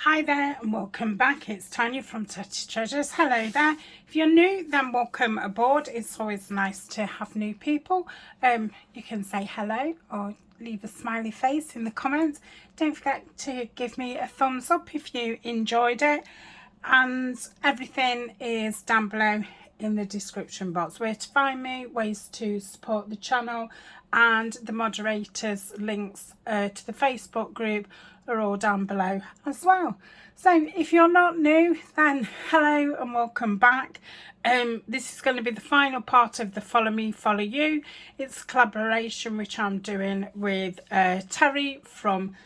Hi there and welcome back. It's Tania from Tatty Treasures. Hello there. If you're new, then welcome aboard. It's always nice to have new people. You can say hello or leave a smiley face in the comments. Don't forget to give me a thumbs up if you enjoyed it. And everything is down below in the description box. Where to find me, ways to support the channel, and the moderators links to the Facebook group are all down below as well. So if you're not new, then hello and welcome back. This is going to be the final part of the Follow Me, Follow You. It's a collaboration which I'm doing with Teri from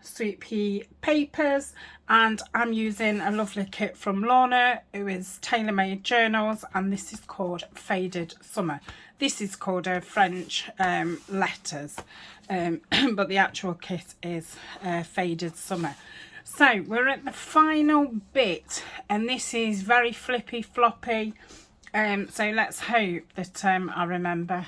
Sweet Pea Papers, and I'm using a lovely kit from Lorna, who is Tailor Made Journals, and this is called Faded Summer. This is called French Letters, but the actual kit is Faded Summer. So we're at the final bit, and this is very flippy floppy, so let's hope that I remember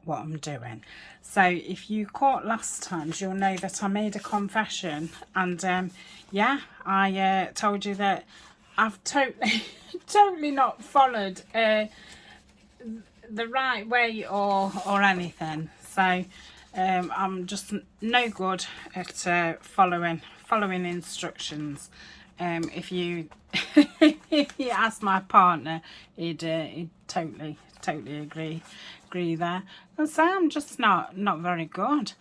what I'm doing. So if you caught last time, you'll know that I made a confession, and yeah, I told you that I've totally not followed the right way or anything. So I'm just no good at following instructions. If you if you ask my partner, he'd totally agree there. And so I'm just not very good.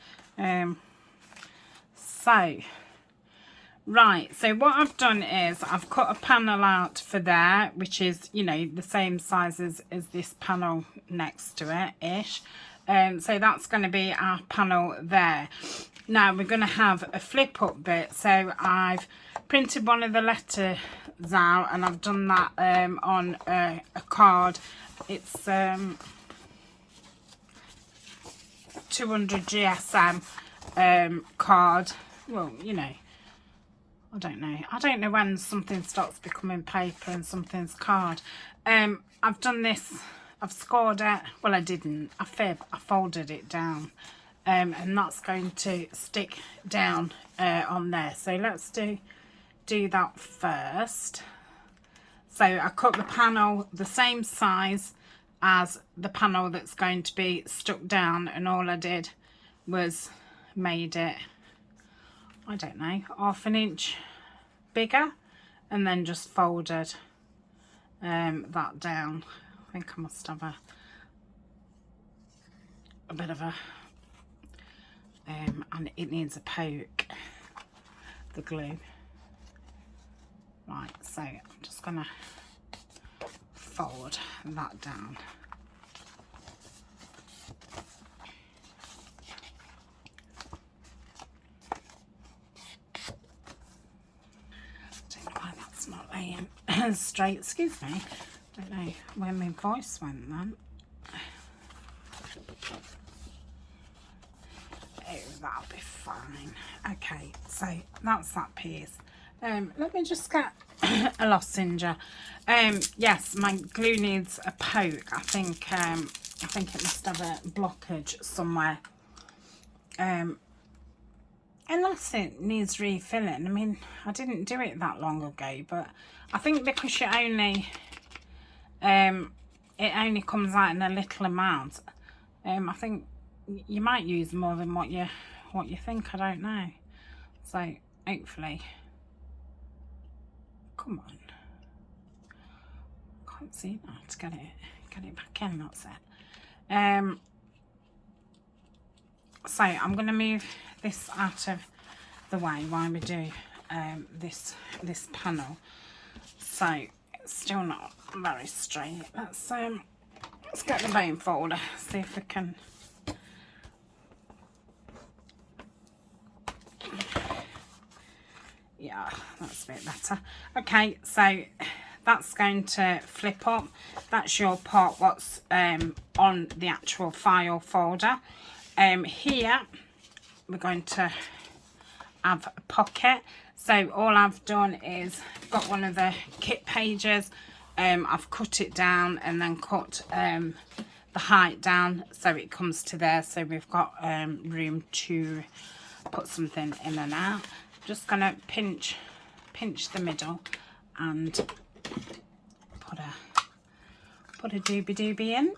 So right, so what I've done is I've cut a panel out for there, which is, you know, the same size as this panel next to it ish. So that's going to be our panel there. Now we're going to have a flip up bit, so I've printed one of the letters out, and I've done that on a card. It's 200 GSM card. Well, you know, I don't know when something starts becoming paper and something's card. I've done this, I've scored it. Well, I didn't, I folded it down, and that's going to stick down on there. So let's do that first. So I cut the panel the same size as the panel that's going to be stuck down, and all I did was made it, I don't know, half an inch bigger, and then just folded that down. I think I must have a bit of a and it needs a poke, the glue. Right, so I'm just gonna fold that down. Don't know why that's not laying straight. Excuse me. Don't know where my voice went then. Oh, that'll be fine. Okay, so that's that piece. Let me just get a lozenge. Yes, my glue needs a poke. I think it must have a blockage somewhere. Unless it needs refilling. I mean, I didn't do it that long ago, but I think because it only comes out in a little amount, I think you might use more than what you think. I don't know. So hopefully, come on, can't see that. Get it back in. That's it. So I'm going to move this out of the way while we do this panel. So it's still not very straight. Let's get the bone folder, see if we can. Yeah, that's a bit better. Okay, so that's going to flip up. That's your part what's on the actual file folder. Here we're going to have a pocket. So all I've done is got one of the kit pages. I've cut it down and then cut the height down so it comes to there. So we've got room to put something in and out. just going to pinch the middle and put a doobie in.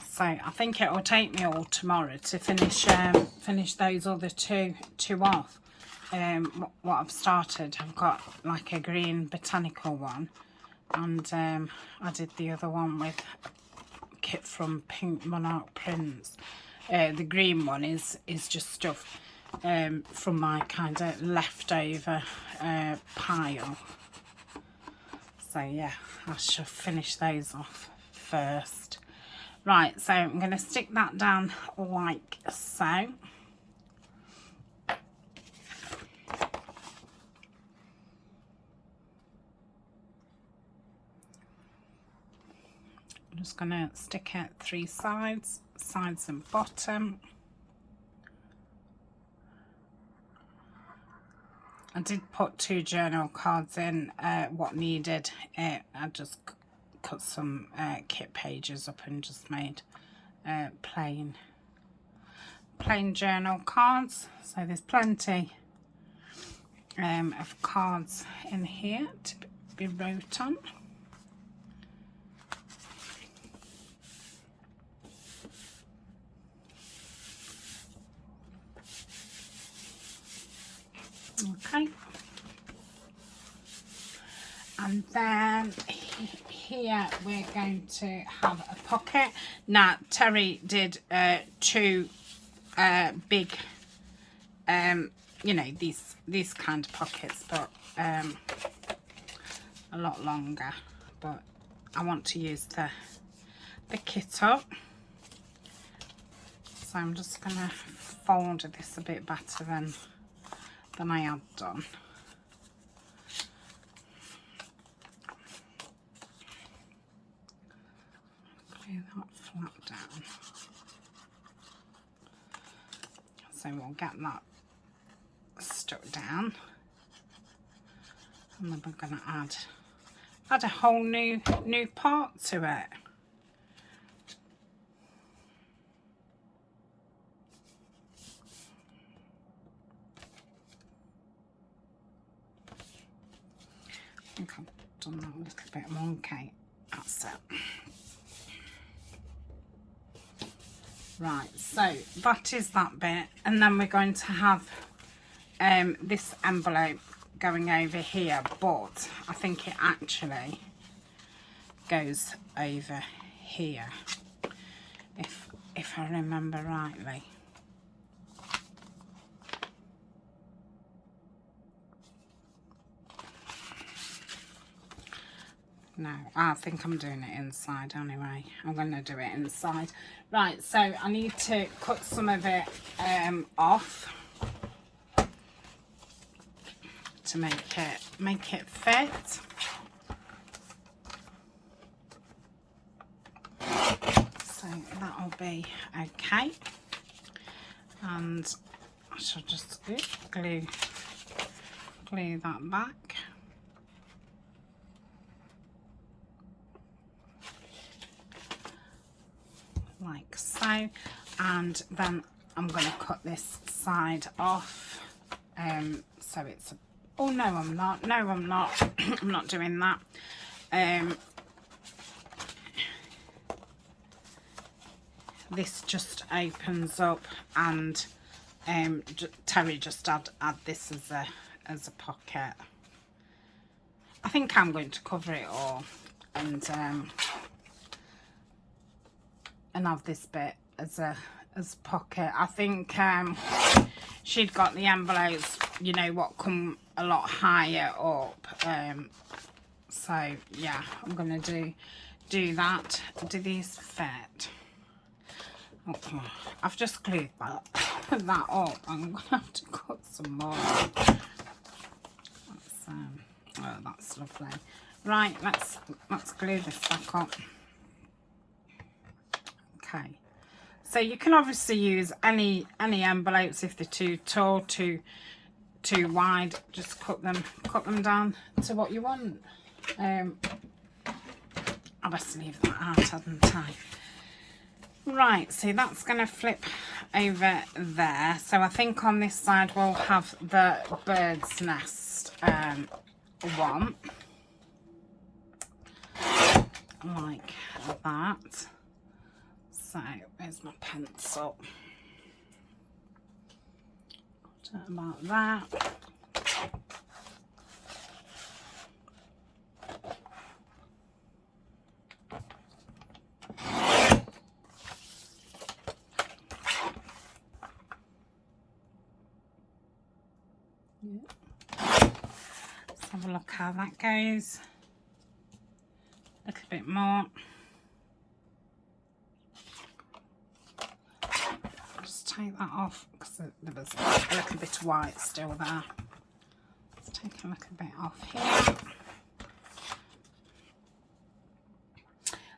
So I think it will take me all tomorrow to finish those other two off. What I've started, I've got like a green botanical one, and I did the other one with kit from Pink Monarch Prints. The green one is just stuff from my kind of leftover pile. So yeah, I shall finish those off first. Right, so I'm going to stick that down like so. I'm just going to stick it 3 sides and bottom. I did put 2 journal cards in, what needed. I just cut some kit pages up and just made plain journal cards. So there's plenty of cards in here to be wrote on. Okay, and then here we're going to have a pocket. Now Teri did 2 big, you know, these kind of pockets, but a lot longer. But I want to use the kit up, so I'm just gonna fold this a bit better than I had done. Lay that flat down. So we'll get that stuck down, and then we're going to add a whole new part to it. I think I've done that a little bit wonky. That's it. Right, so that is that bit, and then we're going to have this envelope going over here, but I think it actually goes over here, if I remember rightly. No, I think I'm doing it inside anyway. I'm going to do it inside. Right, so I need to cut some of it off to make it fit. So that'll be okay. And I shall just glue that back. Like so, and then I'm going to cut this side off, so it's oh no I'm not I'm not doing that. This just opens up, and Teri just add this as a pocket. I think I'm going to cover it all and have this bit as a pocket. I think she'd got the envelopes, you know, what come a lot higher up. So yeah, I'm gonna do that. Do these fit? Okay, I've just glued that up. I'm gonna have to cut some more. That's, oh, that's lovely. Right, let's glue this back up. Okay, so you can obviously use any envelopes. If they're too tall, too wide, just cut them down to what you want. I best leave that out, hadn't I? Right, so that's going to flip over there. So I think on this side we'll have the bird's nest one. Like that. So, where's my pencil? About that. Let's have a look how that goes. A little bit more. Just take that off because there was a little bit of white still there. Let's take a little bit off here.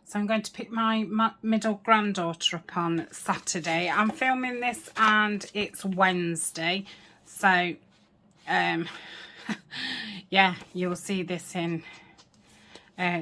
So I'm going to pick my middle granddaughter up on Saturday. I'm filming this and it's Wednesday. So, yeah, you'll see this in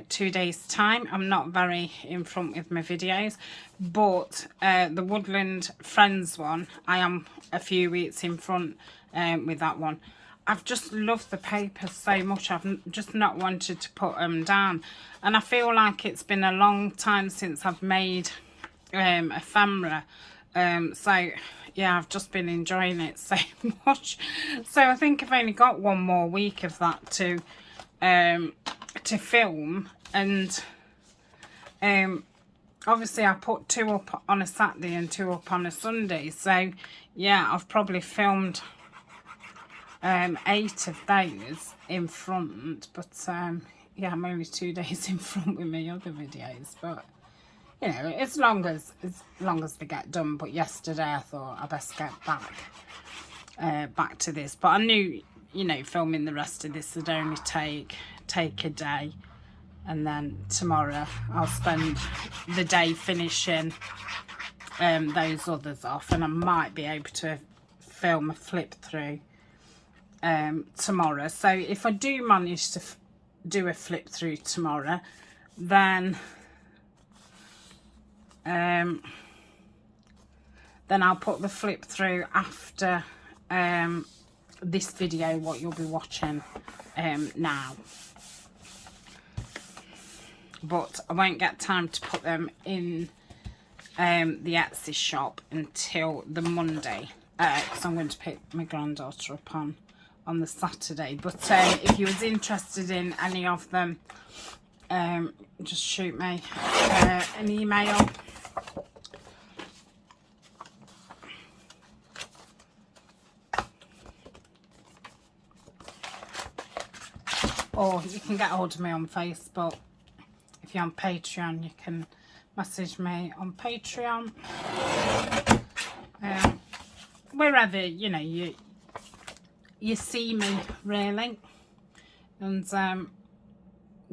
2 days time. I'm not very in front with my videos, but the Woodland Friends one, I am a few weeks in front with that one. I've just loved the papers so much. I've just not wanted to put them down, and I feel like it's been a long time since I've made ephemera. So yeah, I've just been enjoying it so much. So I think I've only got one more week of that to film, and obviously I put 2 up on a Saturday and 2 up on a Sunday. So yeah, I've probably filmed 8 of those in front, but yeah, I'm only 2 days in front with my other videos, but you know, as long as they get done. But yesterday I thought I best get back to this, but I knew, you know, filming the rest of this would only take a day, and then tomorrow I'll spend the day finishing those others off, and I might be able to film a flip through tomorrow. So if I do manage to do a flip through tomorrow, then I'll put the flip through after this video, what you'll be watching now. But I won't get time to put them in the Etsy shop until the Monday, because I'm going to pick my granddaughter up on the Saturday. But if you was interested in any of them, just shoot me an email. Or you can get hold of me on Facebook. If you're on Patreon, you can message me on Patreon. Wherever, you know, you see me, really. And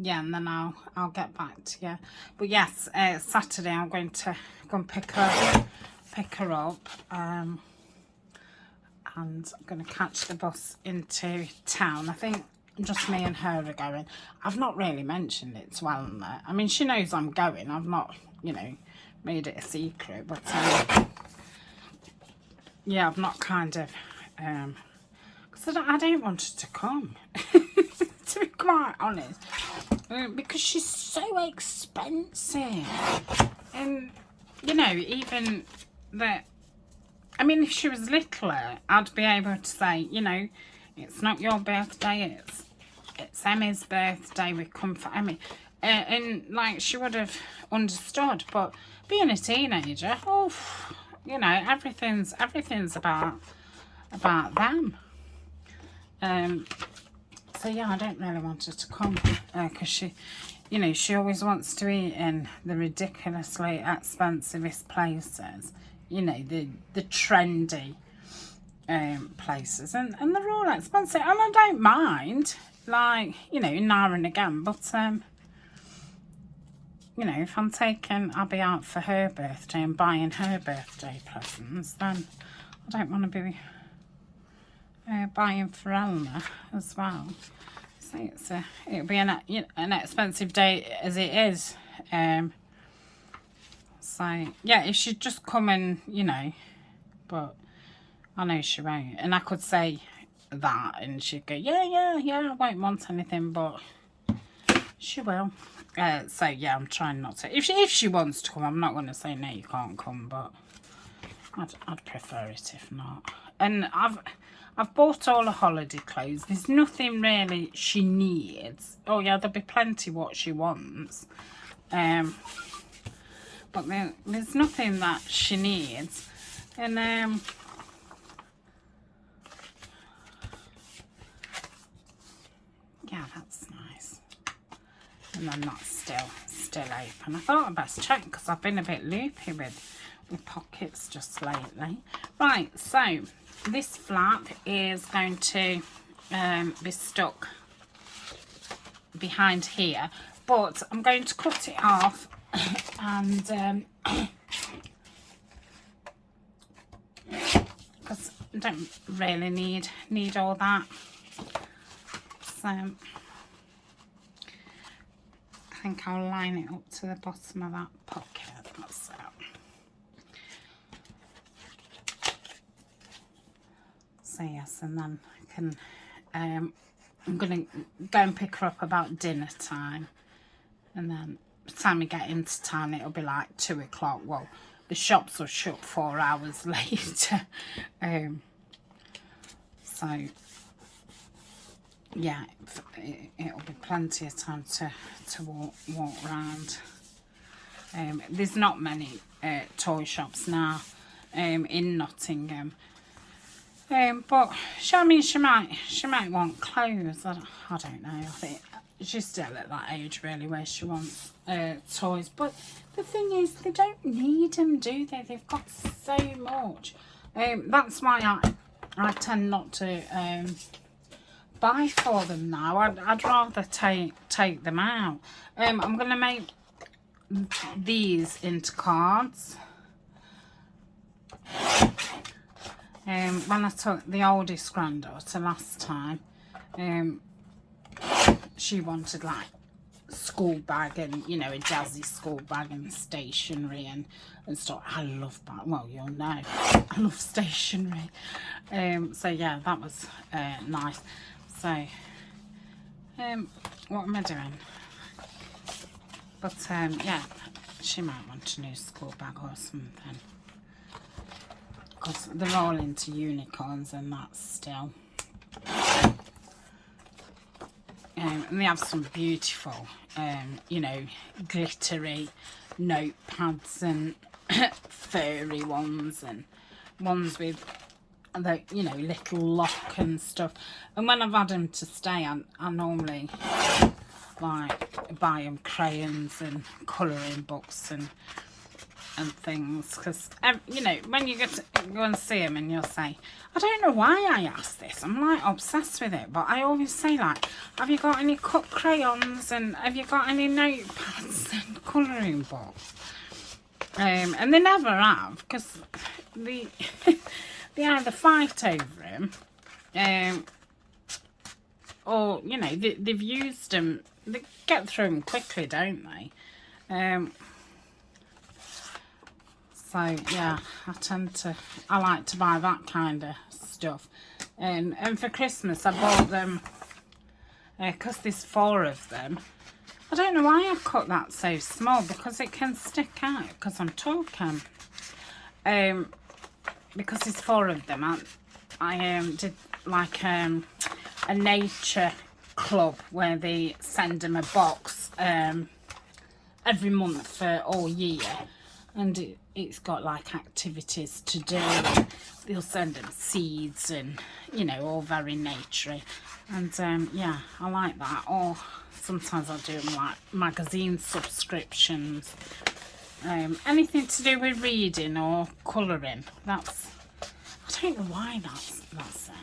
yeah, and then I'll get back to you. But yes, Saturday I'm going to go and pick her up, and I'm going to catch the bus into town. I think just me and her are going. I've not really mentioned it to Eleanor. I mean, she knows I'm going. I've not, you know, made it a secret, but yeah, I've not kind of because I don't want her to come. To be quite honest, because she's so expensive, and you know, even that, I mean, if she was littler, I'd be able to say, you know, it's not your birthday, it's Emmy's birthday, we come for Emmy, and like she would have understood. But being a teenager, oh, you know, everything's about them. So yeah, I don't really want her to come, because she, you know, she always wants to eat in the ridiculously expensivest places, you know, the trendy places, and they're all expensive, and I don't mind, like, you know, now and again, but you know, if I'm taking Abby out for her birthday and buying her birthday presents, then I don't want to be buying for Eleanor as well. So it'll be an expensive day as it is. So, yeah, if she'd just come and, you know, but I know she won't. And I could say that and she'd go, yeah, I won't want anything, but she will. So, yeah, I'm trying not to. If she wants to come, I'm not going to say, no, you can't come, but I'd prefer it if not. And I've bought all the holiday clothes. There's nothing really she needs. Oh, yeah, there'll be plenty what she wants. But there's nothing that she needs. And, yeah, that's nice. And then that's still open. I thought I'd best check because I've been a bit loopy with pockets just lately. Right, so this flap is going to be stuck behind here, but I'm going to cut it off and because I don't really need all that. So I think I'll line it up to the bottom of that pocket. That's it. So yes, and then I can I'm gonna go and pick her up about dinner time, and then by the time we get into town it'll be like 2 o'clock. Well, the shops will shut 4 hours later. So yeah, it'll be plenty of time to walk around. There's not many toy shops now in Nottingham. But I mean, she might want clothes. I don't know. I think she's still at that age really where she wants toys. But the thing is, they don't need them, do they? They've got so much. That's why I tend not to buy for them now. I'd rather take them out. I'm gonna make these into cards. When I took the oldest granddaughter last time, she wanted like school bag and, you know, a jazzy school bag and stationery and stuff. I love that. Well, you'll know I love stationery. So yeah, that was nice. So what am I doing? But yeah, she might want a new school bag or something, because they're all into unicorns and that still. And they have some beautiful, you know, glittery notepads and furry ones, and ones with the, you know, little lock and stuff. And when I've had them to stay, I normally like buy them crayons and colouring books and things, because you know, when you get to go and see them and you'll say, I don't know why I asked this, I'm like obsessed with it, but I always say like, have you got any cut crayons and have you got any notepads and colouring books? And they never have, because they either fight over them, or, you know, they've used them. They get through them quickly, don't they? So yeah, I like to buy that kind of stuff. And for Christmas I bought them, because there's 4 of them. I don't know why I cut that so small, because it can stick out, because I'm talking. Because there's 4 of them. I did like a nature club where they send them a box every month for all year, and it's got like activities to do. They'll send them seeds and, you know, all very naturey. And yeah, I like that. Or sometimes I'll do them like magazine subscriptions. Anything to do with reading or colouring. I don't know why that's it.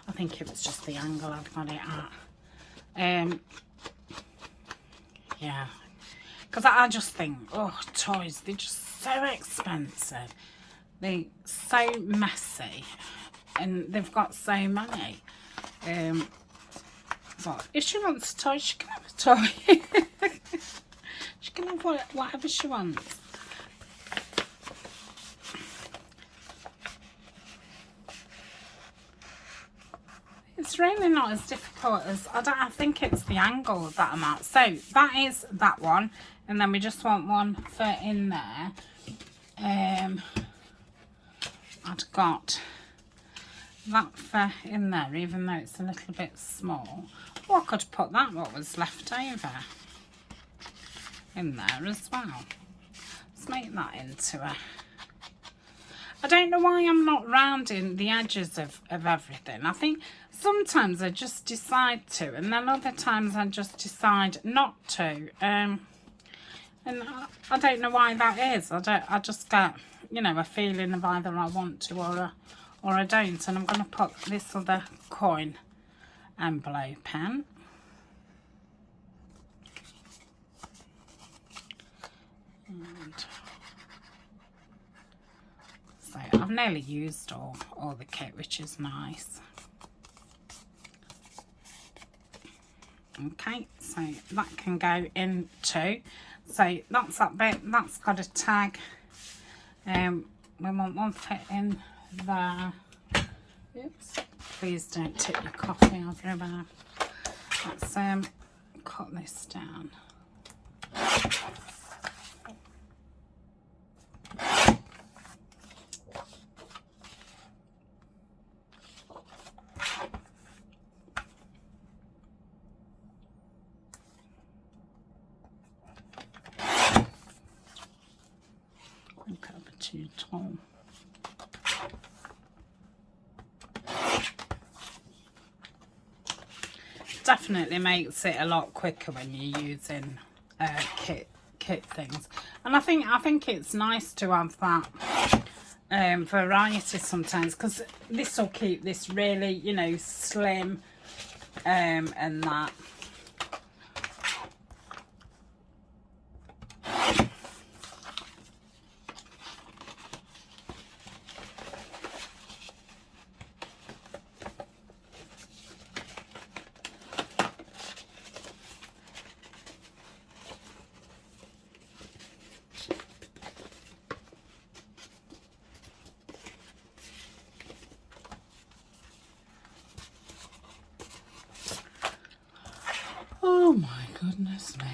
I think it was just the angle I'd got it at. Yeah, because I just think, oh, toys, they're just so expensive. They're so messy, and they've got so many. But if she wants a toy, she can have a toy. She can have whatever she wants. it's really not as difficult as, I think it's the angle that I'm at. So that is that one, and then we just want one for in there. I'd got that for in there, even though it's a little bit small. Or I could put that, what was left over, in there as well. Let's make that into a... I don't know why I'm not rounding the edges of everything. I think sometimes I just decide to, and then other times I just decide not to. And I don't know why that is. I just get, you know, a feeling of either I want to or I don't. And I'm going to put this other coin envelope in. And so I've nearly used all the kit, which is nice. Okay, so that can go in too. So that's that bit, that's got a tag. We want one fit in there. Oops, please don't tip your coffee everywhere. Let's cut this down. Too tall. Definitely makes it a lot quicker when you're using kit things, and I think it's nice to have that variety sometimes, because this will keep this really, you know, slim and that. Oh my goodness me.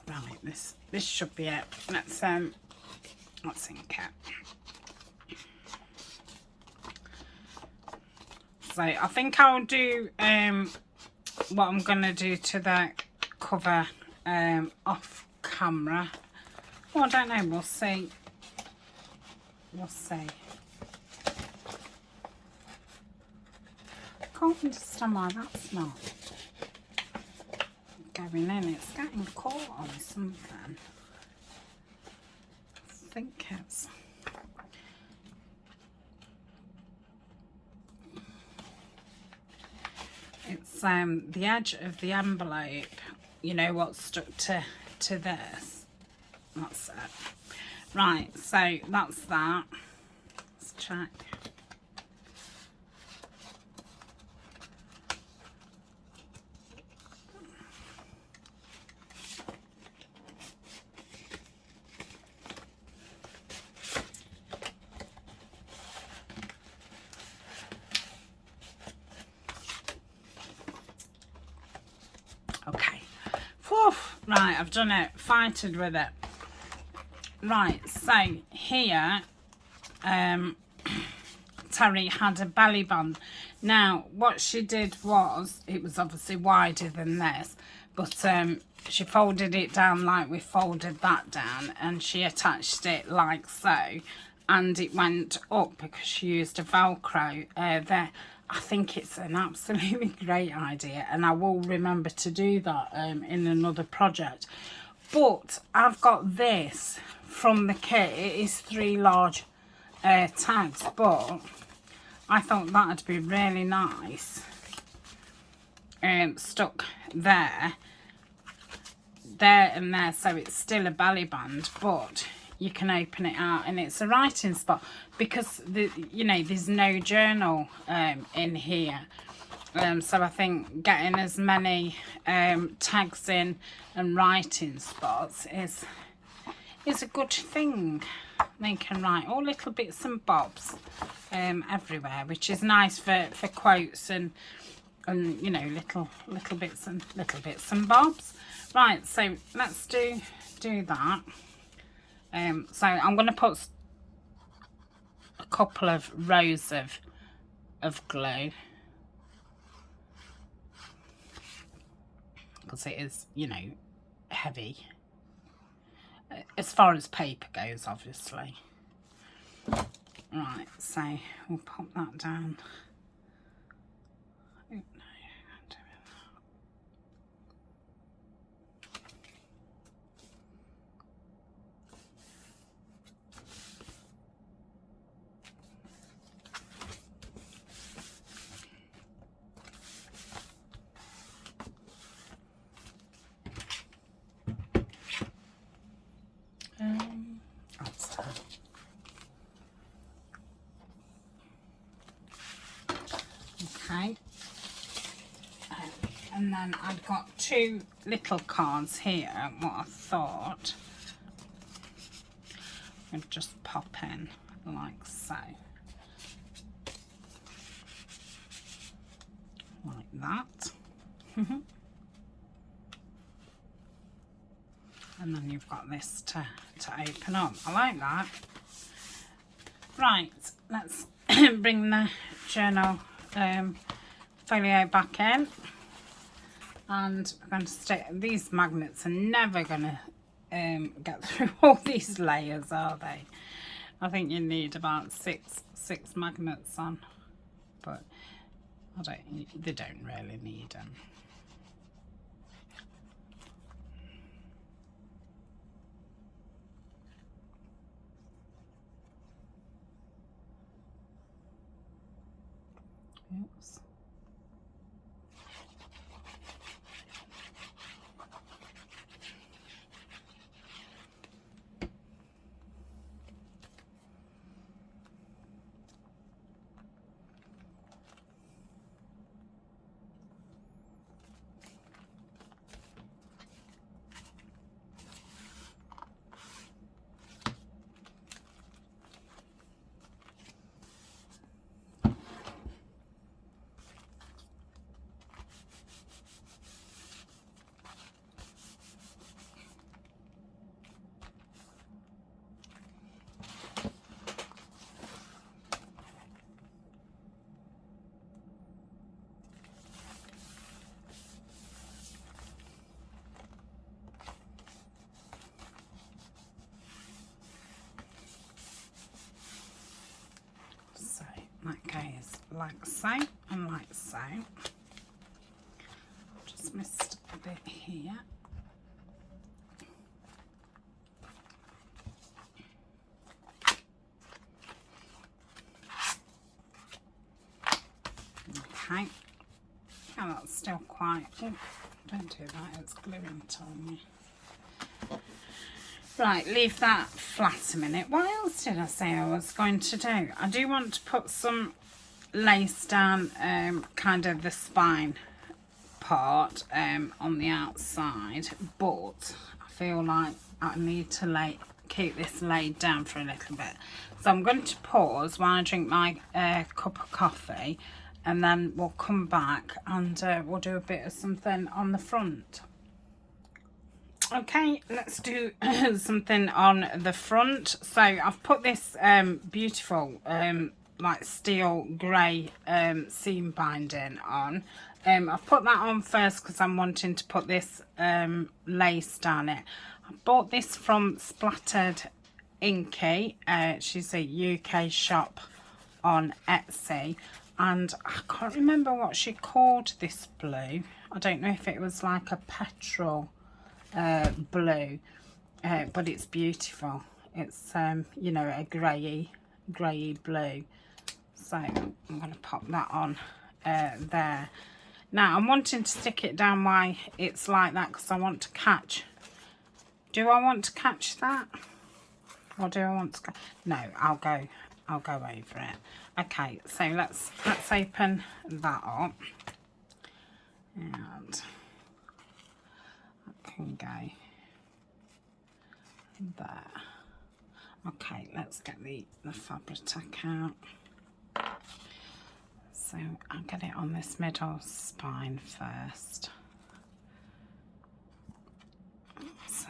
Right, this should be it. Let's ink it. So I think I'll do what I'm gonna do to the cover off camera. Well, I don't know, we'll see. We'll see. I can't understand why that's not going in. It's getting caught on something. I think it's the edge of the envelope, you know, what's stuck to this. That's it. Right, so that's that. Let's check. Okay. Whew. Right, I've done it. Fighted with it. Right, so here Teri had a belly band. Now what she did was, it was obviously wider than this, but she folded it down like we folded that down, and she attached it like so, and it went up because she used a Velcro there. I think it's an absolutely great idea, and I will remember to do that in another project. But I've got this from the kit. It is 3 large tags, but I thought that'd be really nice stuck there and there, so it's still a belly band, but you can open it out and it's a writing spot, because you know, there's no journal in here. So I think getting as many tags in and writing spots is a good thing. They can write all little bits and bobs everywhere, which is nice for quotes and you know, little bits and bobs. Right, so let's do that. So I'm going to put a couple of rows of glue, because it is, you know, heavy as far as paper goes, obviously. Right, so we'll pop that down. Oh, no, I'm doing that's that. Okay, and then I've got two little cards here. What I thought I'd just pop in like so, like that. And then you've got this to open up. I like that. Right, let's bring the journal folio back in, and I'm going to stick. These magnets are never going to get through all these layers, are they? I think you need about six magnets on, but they don't really need them. Oops. That goes like so and like so. Just missed a bit here. Okay. Oh, that's still quite. Oh, don't do that, it's gluing, Tania. Right, leave that flat a minute. What else did I say I was going to do? I do want to put some lace down kind of the spine part on the outside, but I feel like I need to keep this laid down for a little bit. So I'm going to pause while I drink my cup of coffee, and then we'll come back and we'll do a bit of something on the front. Okay, let's do something on the front. So I've put this beautiful like steel grey seam binding on. I've put that on first because I'm wanting to put this lace down it. I bought this from Splattered Inky. She's a UK shop on Etsy, and I can't remember what she called this blue. I don't know if it was like a petrol blue, but it's beautiful. It's you know, a greyy blue. So I'm going to pop that on there. Now I'm wanting to stick it down why it's like that, because I want to catch. Do I want to catch that, or do I want to no, I'll go over it. Okay, so let's open that up, and can go there. Okay, let's get the fabric out. So I'll get it on this middle spine first. So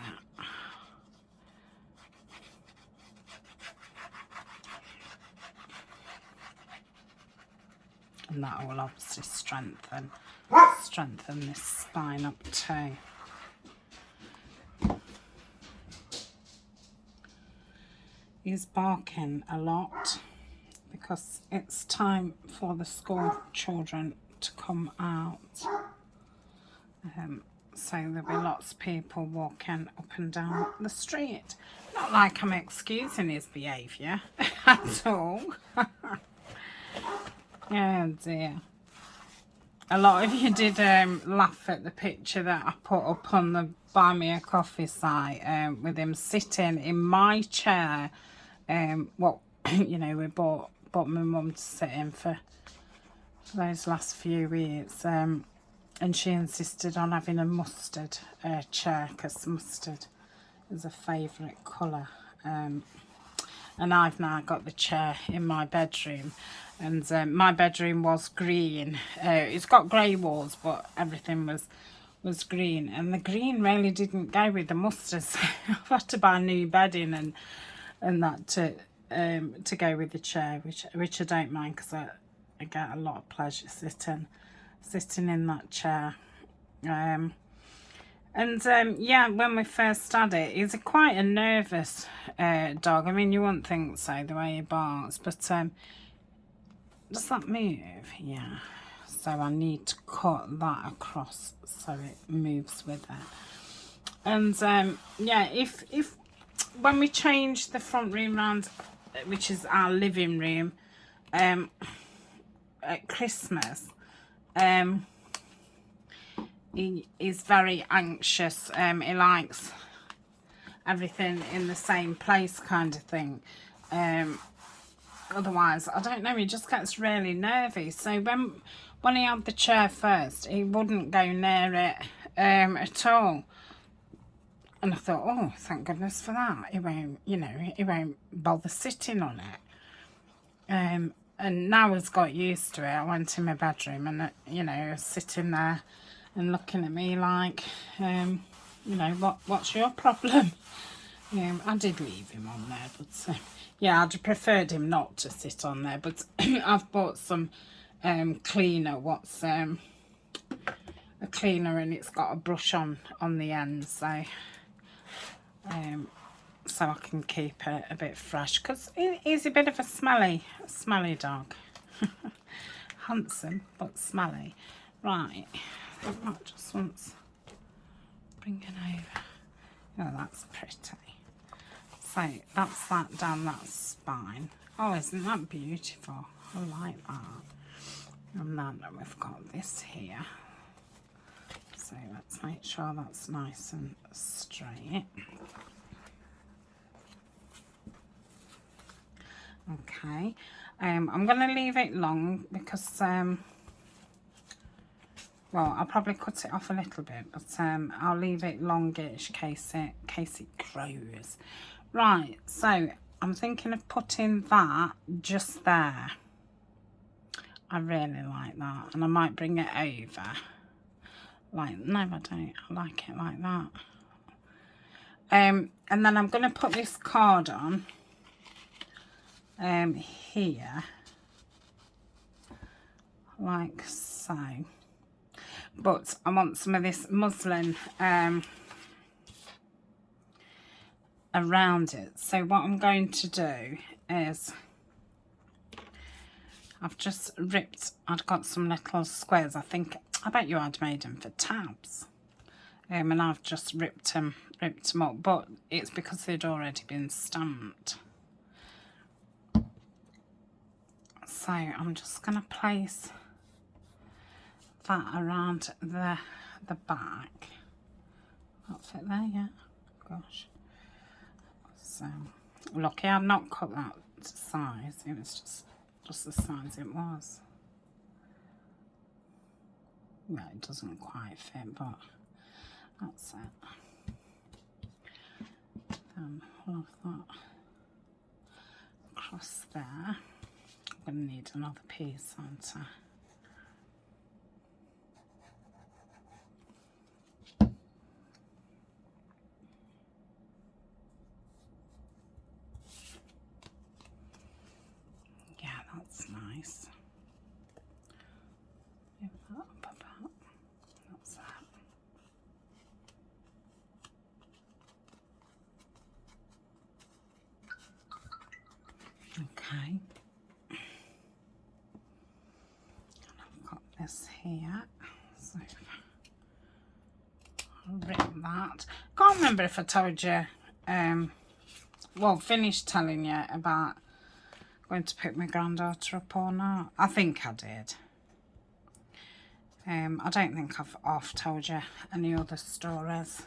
and that will obviously strengthen this spine up too. He's barking a lot because it's time for the school children to come out. So there'll be lots of people walking up and down the street. Not like I'm excusing his behaviour at all. Oh dear. A lot of you did laugh at the picture that I put up on the Buy Me a Coffee site with him sitting in my chair. What you know, we bought my mum to sit in for those last few weeks. And she insisted on having a mustard chair because mustard is a favourite colour. And I've now got the chair in my bedroom, and my bedroom was green. It's got grey walls, but everything was green, and the green really didn't go with the mustard. So I've had to buy new bedding and that to go with the chair, which I don't mind because I get a lot of pleasure sitting in that chair. Yeah, when we first had it, he's quite a nervous dog. I mean, you wouldn't think so, the way he barks, but does that move? Yeah. So I need to cut that across so it moves with it. And yeah, if when we change the front room round, which is our living room, at Christmas, he is very anxious. He likes everything in the same place kind of thing. Otherwise, I don't know, he just gets really nervy. So when he had the chair first, he wouldn't go near it at all. And I thought, oh, thank goodness for that. He won't, you know, he won't bother sitting on it. And now he's got used to it. I went in my bedroom and, you know, he was sitting there and looking at me like, you know, what's your problem? I did leave him on there, but yeah, I'd have preferred him not to sit on there. But I've bought some cleaner. What's a cleaner, and it's got a brush on the end, so I can keep it a bit fresh, because he's a bit of a smelly dog. Handsome but smelly. Right, I think that just wants bringing over. Oh, that's pretty. So that's that down that spine. Oh, isn't that beautiful? I like that. And then we've got this here. So let's make sure that's nice and straight. Okay, I'm going to leave it long because, well, I'll probably cut it off a little bit, but I'll leave it longish in case it grows. Right, so I'm thinking of putting that just there. I really like that, and I might bring it over. Like, no, I don't. I like it like that. And then I'm going to put this card on here, like so. But I want some of this muslin around it. So what I'm going to do is, I've just ripped, I'd got some little squares. I bet you I'd made them for tabs. And I've just ripped them up, but it's because they'd already been stamped. So I'm just going to place that around the back. That fit there, yeah. Gosh. So lucky I've not cut that to size. It was just the size it was. Yeah, it doesn't quite fit, but that's it. Then we'll have that across there. I'm going to need another piece, aren't I? Yeah, that's nice. Move that up about. That's that. Okay. And I've got this here. So I'll rip that. Can't remember if I told you, well, finished telling you about going to pick my granddaughter up or not. I think I did. I don't think I've off told you any other stories.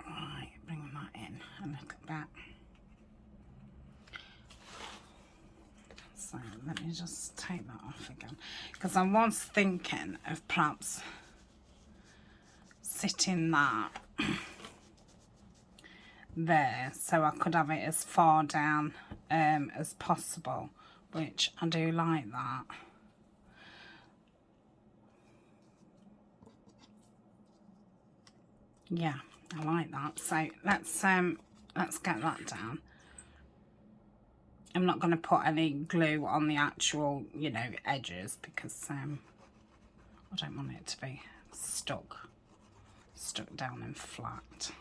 Right, bring that in a little bit. So let me just take that off again, because I was thinking of perhaps sitting that there so I could have it as far down as possible, which I do like that. Yeah, I like that. So let's get that down. I'm not going to put any glue on the actual, you know, edges, because I don't want it to be stuck down and flat.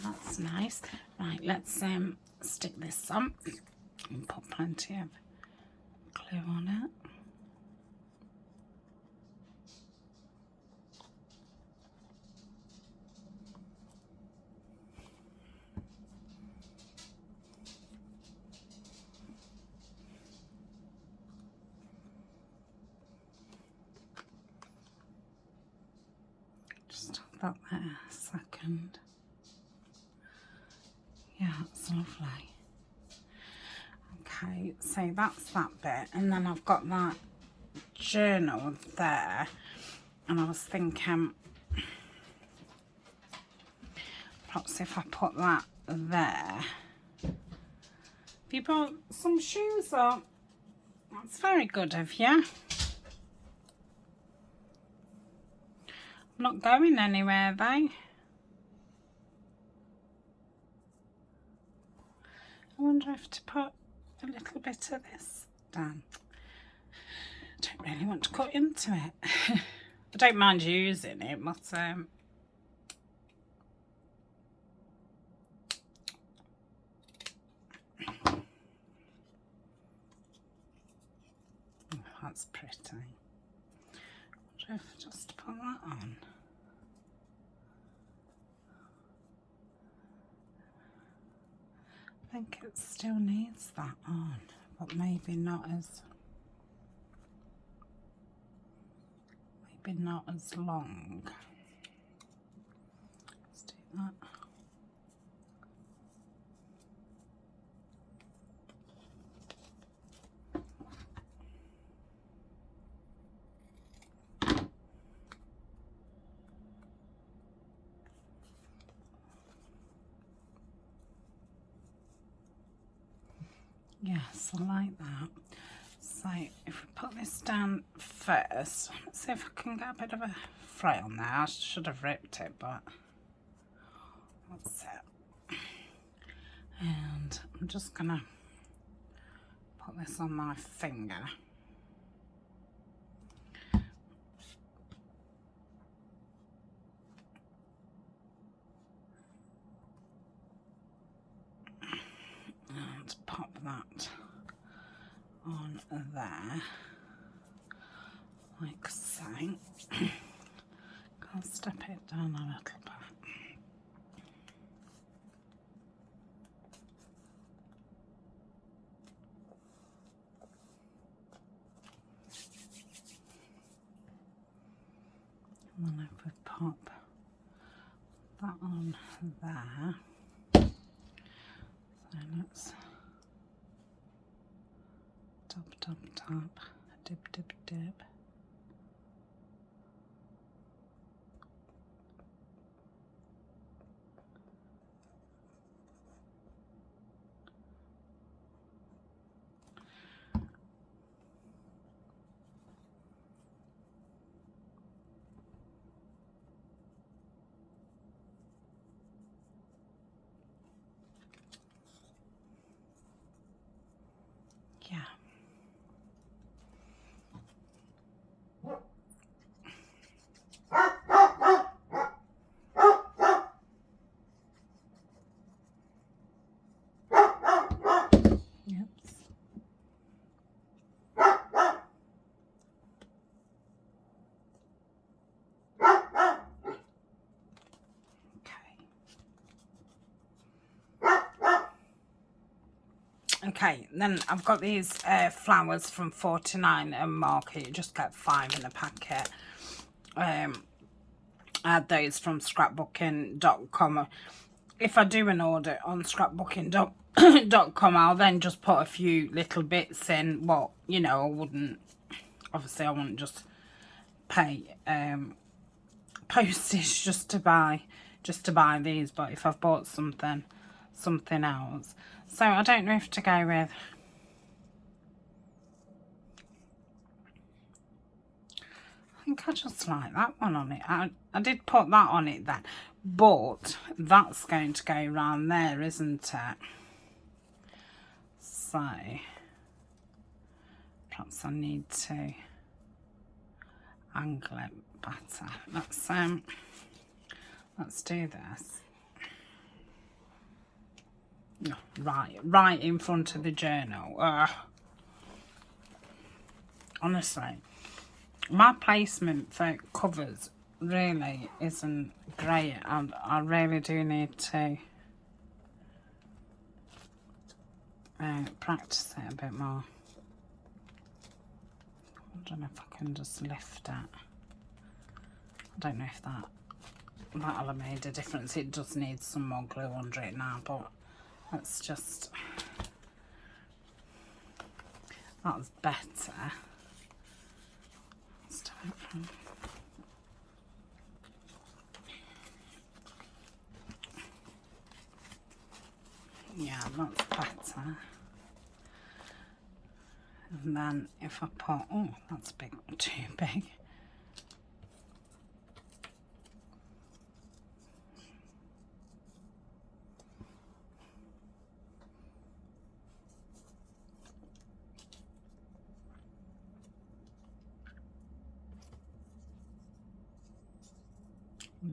That's nice. Right, let's stick this on and put plenty of glue on it. Just hold that there a second. Yeah, that's lovely. Okay, so that's that bit, and then I've got that journal there, and I was thinking perhaps if I put that there. If you bought some shoes up, that's very good of you. I'm not going anywhere though. I wonder if to put a little bit of this down. I don't really want to cut into it. I don't mind using it, but that's pretty. I wonder if just put that on. I think it still needs that on, but maybe not as long. Let's do that. Yes, I like that. So if we put this down first, let's see if I can get a bit of a fray on there. I should have ripped it, but that's it. And I'm just gonna put this on my finger. pop that on there, like so. I'll step it down a little bit. And then if we pop that on there, so let's tap, dip, dip, dip. Yeah. Okay, then I've got these flowers from 49 and Market. You just get 5 in a packet. I had those from scrapbooking.com. If I do an order on scrapbooking.com, I'll then just put a few little bits in. Well, you know, I wouldn't just pay postage just to buy these, but if I've bought something else. So I don't know if to go with, I think I just like that one on it. I did put that on it then, but that's going to go around there, isn't it? So perhaps I need to angle it better. Let's do this. Right in front of the journal. Honestly, my placement for covers really isn't great, and I really do need to practice it a bit more. I don't know if I can just lift it. I don't know if that'll have made a difference. It does need some more glue under it now, but let's just, that's better. Let's do it from, yeah, that's better. And then if I put, oh, that's big, too big.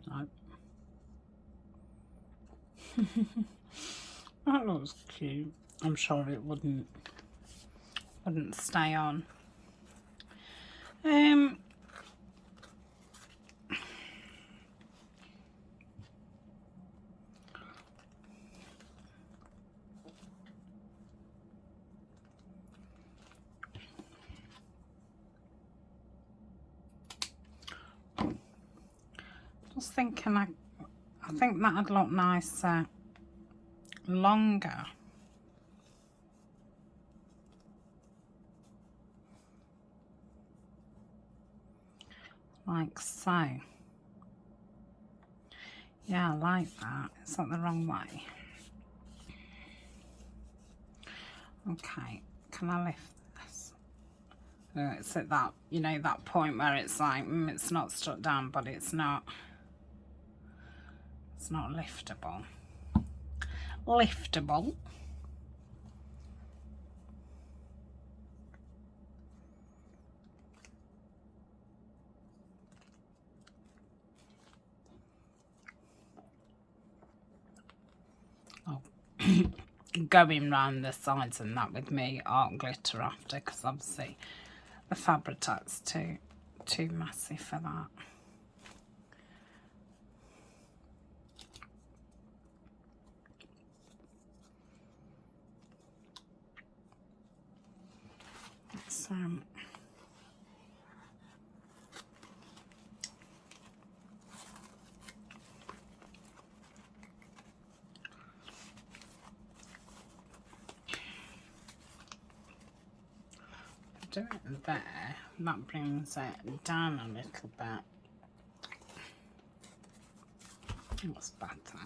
No. That looks cute. I'm sure it wouldn't stay on. Just thinking, I think that'd look nicer longer. Like so. Yeah, I like that. Is that the wrong way? Okay, can I lift this? It's at that, you know, that point where it's like, it's not stuck down, but it's not liftable. Liftable. Oh, going round the sides and that with me art glitter after, because obviously the Fabri-Tacs too massive for that. So do it there, that brings it down a little bit. That's better.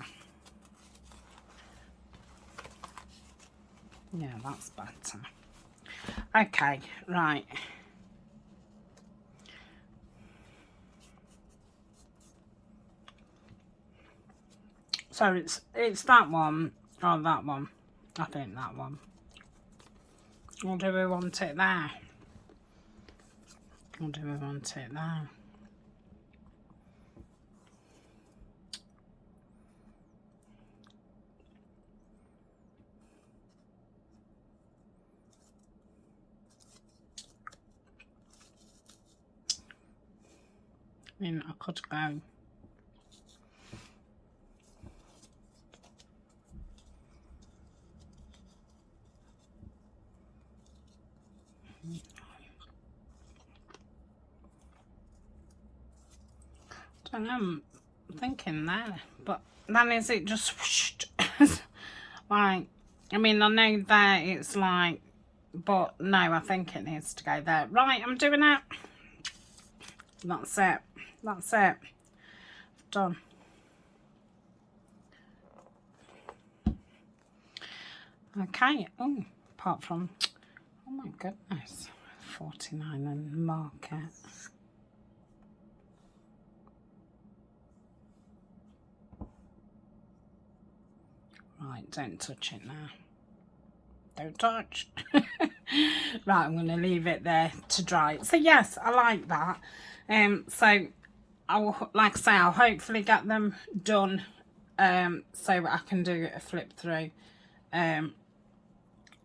Yeah, that's better. Okay, right. So it's that one or that one. I think that one. Or do we want it there? Or do we want it there? I mean, I could go. I don't know, I'm thinking there, but then is it just whooshed? Like, I mean, I know there it's like, but no, I think it needs to go there. Right, I'm doing it. That's it. That's it. Done. Okay. Oh, apart from, oh my goodness, 49 and market. Right, don't touch it now. Don't touch. Right, I'm going to leave it there to dry. So yes, I like that. So I will, like I say, I'll hopefully get them done so I can do a flip through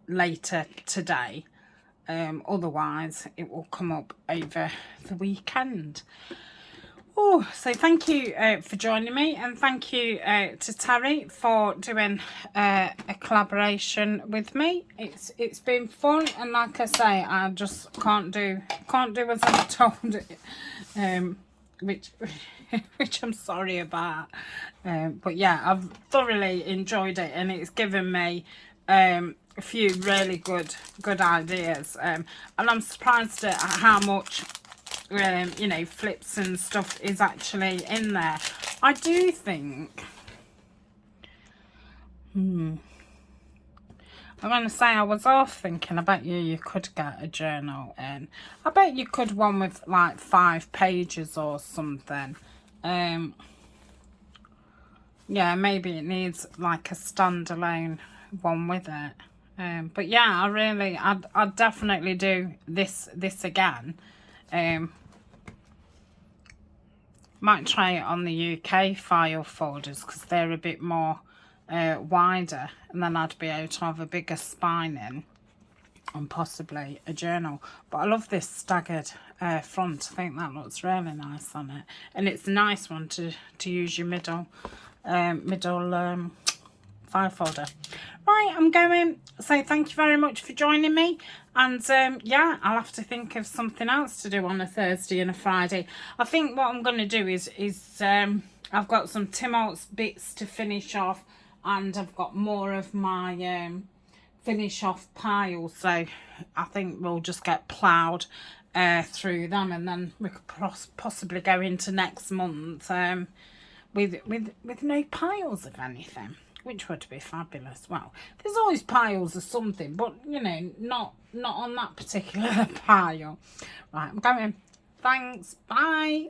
later today. Otherwise it will come up over the weekend. Oh, so thank you for joining me, and thank you to Teri for doing a collaboration with me. It's been fun, and like I say, I just can't do as I'm told, which I'm sorry about. But yeah, I've thoroughly enjoyed it, and it's given me a few really good ideas, and I'm surprised at how much you know, flips and stuff is actually in there. I do think I'm gonna say, I was off thinking, I bet you could get a journal in. I bet you could one with like 5 pages or something. Yeah, maybe it needs like a standalone one with it. But yeah, I'd definitely do this again. Might try it on the UK file folders because they're a bit more wider, and then I'd be able to have a bigger spine in and possibly a journal. But I love this staggered front. I think that looks really nice on it, and it's a nice one to use your middle file folder. Right, I'm going. So thank you very much for joining me, and yeah, I'll have to think of something else to do on a Thursday and a Friday. I think what I'm going to do is I've got some Tim Holtz bits to finish off, and I've got more of my finish off piles, so I think we'll just get ploughed through them, and then we could possibly go into next month with no piles of anything, which would be fabulous. Well, there's always piles of something, but you know, not on that particular pile. Right, I'm going. Thanks. Bye.